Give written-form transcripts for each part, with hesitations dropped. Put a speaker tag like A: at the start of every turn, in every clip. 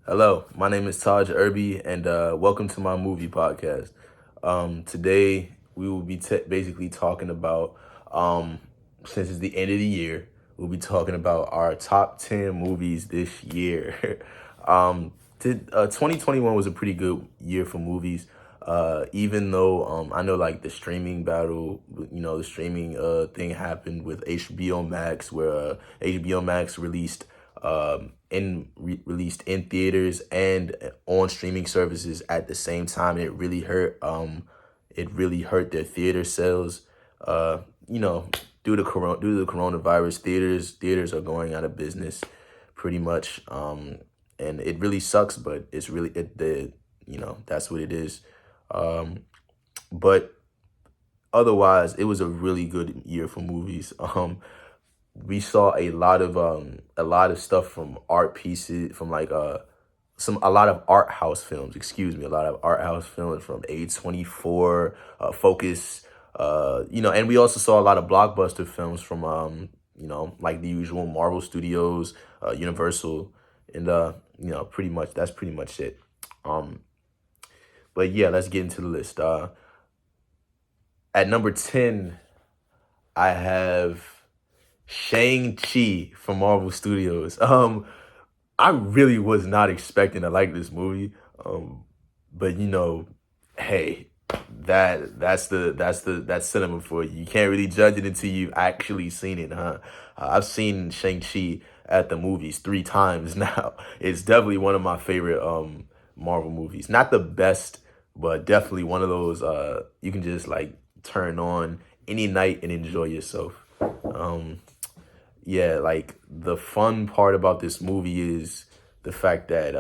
A: Hello, my name is Taj Irby, and welcome to my movie podcast. Today, we will be basically talking about, since it's the end of the year, we'll be talking about our top 10 movies this year. 2021 was a pretty good year for movies, even though I know like the streaming battle, the streaming thing happened with HBO Max, where HBO Max released released in theaters and on streaming services at the same time. It really hurt their theater sales. Uh you know due to the coronavirus, theaters are going out of business pretty much. And it really sucks, but it's really that's what it is. But otherwise, it was a really good year for movies. We saw a lot of stuff from art pieces, from like a lot of art house films, excuse me, a lot of art house films from A24, Focus, and we also saw a lot of blockbuster films from like the usual Marvel Studios, Universal, and pretty much that's pretty much it. Um but yeah, let's get into the list. At number 10, I have Shang-Chi from Marvel Studios. I really was not expecting to like this movie. But hey, that's cinema for you. You can't really judge it until you've actually seen it, huh? I've seen Shang-Chi at the movies 3 times now. It's definitely one of my favorite Marvel movies. Not the best, but definitely one of those you can just like turn on any night and enjoy yourself. Um yeah, like the fun part about this movie is the fact that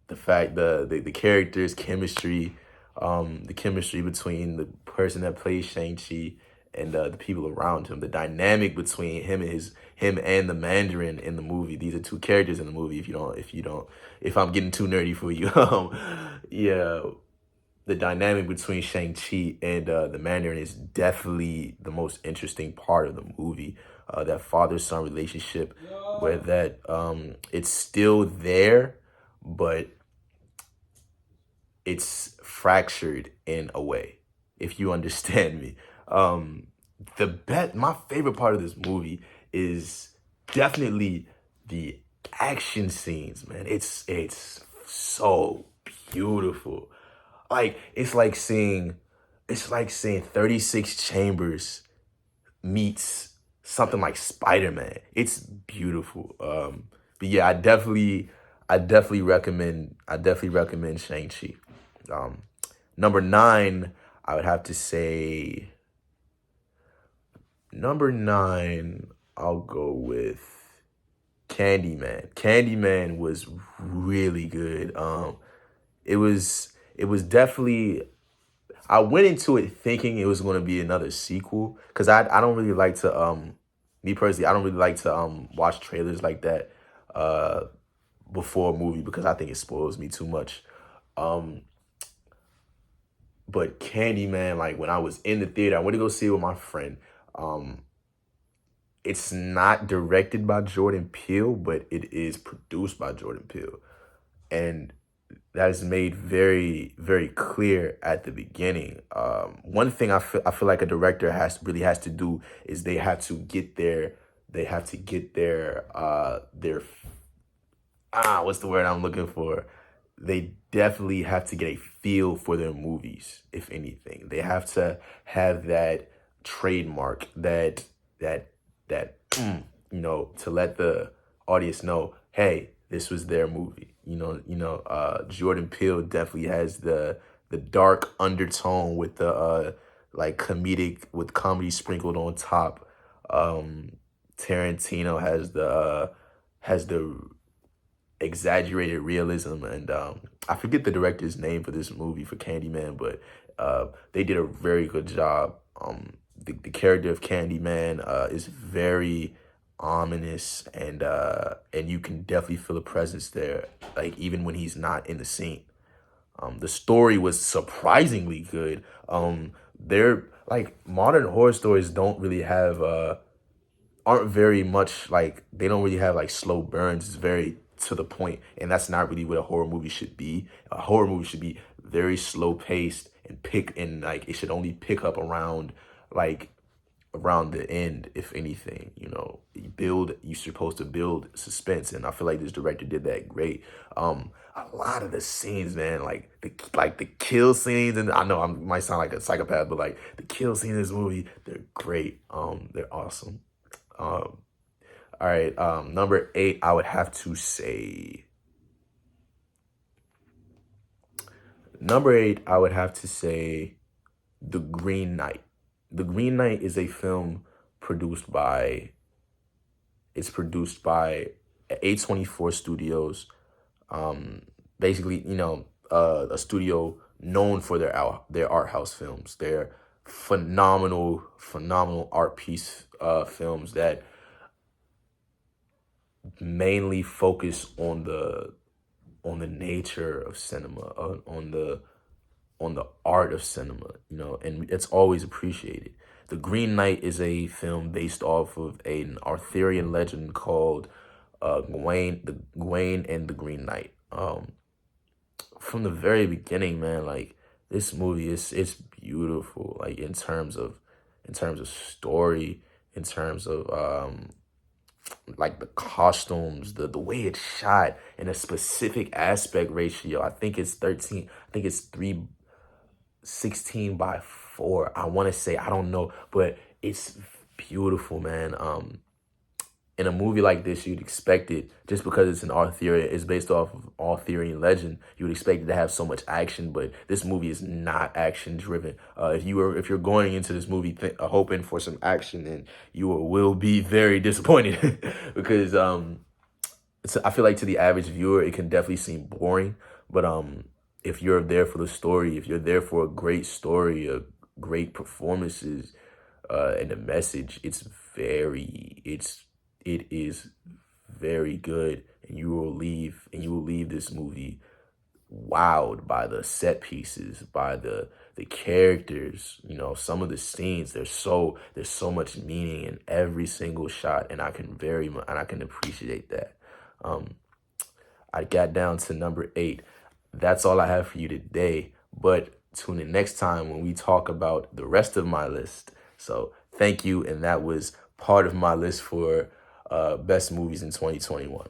A: the characters chemistry, the chemistry between the person that plays Shang-Chi and the people around him, the dynamic between him and the Mandarin in the movie. These are two characters in the movie. If I'm getting too nerdy for you, yeah, the dynamic between Shang-Chi and the Mandarin is definitely the most interesting part of the movie. That father-son relationship, where that it's still there, but it's fractured in a way, if you understand me. Um, my favorite part of this movie is definitely the action scenes, man. It's so beautiful. Like it's like seeing 36 Chambers meets something like Spider-Man. It's beautiful. But yeah, I definitely recommend Shang-Chi. Um, Number 9, I would have to say number 9, I'll go with Candyman. Candyman was really good. It was definitely, I went into it thinking it was going to be another sequel, because I don't really like to me personally, I don't really like to watch trailers like that uh before a movie, because I think it spoils me too much. Um but Candyman, like when I was in the theater, I went to go see it with my friend. Um it's not directed by Jordan Peele, but it is produced by Jordan Peele. And that is made very, very clear at the beginning. One thing I feel like a director has to do is they have to get their what's the word I'm looking for? They definitely have to get a feel for their movies. If anything, they have to have that trademark, that to let the audience know, hey, this was their movie. Jordan Peele definitely has the dark undertone with the like comedic, with comedy sprinkled on top. Tarantino has the exaggerated realism, and I forget the director's name for this movie, for Candyman, but they did a very good job. The character of Candyman is very ominous, and you can definitely feel a presence there, like even when he's not in the scene. The story was surprisingly good. They're like, modern horror stories don't really have aren't very much like, they don't really have like slow burns. It's very to the point, and that's not really what a horror movie should be. A horror movie should be very slow paced and like it should only pick up like around the end, if anything. You're supposed to build suspense, and I feel like this director did that great. A lot of the scenes, man, like the kill scenes, and I know I might sound like a psychopath, but like the kill scenes in this movie, they're great. They're awesome. um all right, number 8, I would have to say number 8, I would have to say The Green Knight. The Green Knight is a film produced by it's produced by A24 Studios. Um, Basically, a studio known for their art house films. They're phenomenal art piece films that mainly focus on the nature of cinema, on the art of cinema, and it's always appreciated. The Green Knight is a film based off of an Arthurian legend called Gawain and the Green Knight. From the very beginning, man, like this movie is it's beautiful, like in terms of story, in terms of like the costumes, the way it's shot, and a specific aspect ratio. I think it's 13. I think it's 3:16:4. I want to say, I don't know, but it's beautiful, man. In a movie like this, you'd expect it, just because it's based off of Arthurian legend. You would expect it to have so much action, but this movie is not action driven. If you're going into this movie hoping for some action, then you will be very disappointed because I feel like to the average viewer, it can definitely seem boring. But if you're there for the story, if you're there for a great story, great performances, and the message, it is very good, and you will leave this movie wowed by the set pieces, by the characters. Some of the scenes, there's so much meaning in every single shot, and I can appreciate that. Um, I got down to number 8. That's all I have for you today. But tune in next time when we talk about the rest of my list. So thank you, and that was part of my list for best movies in 2021.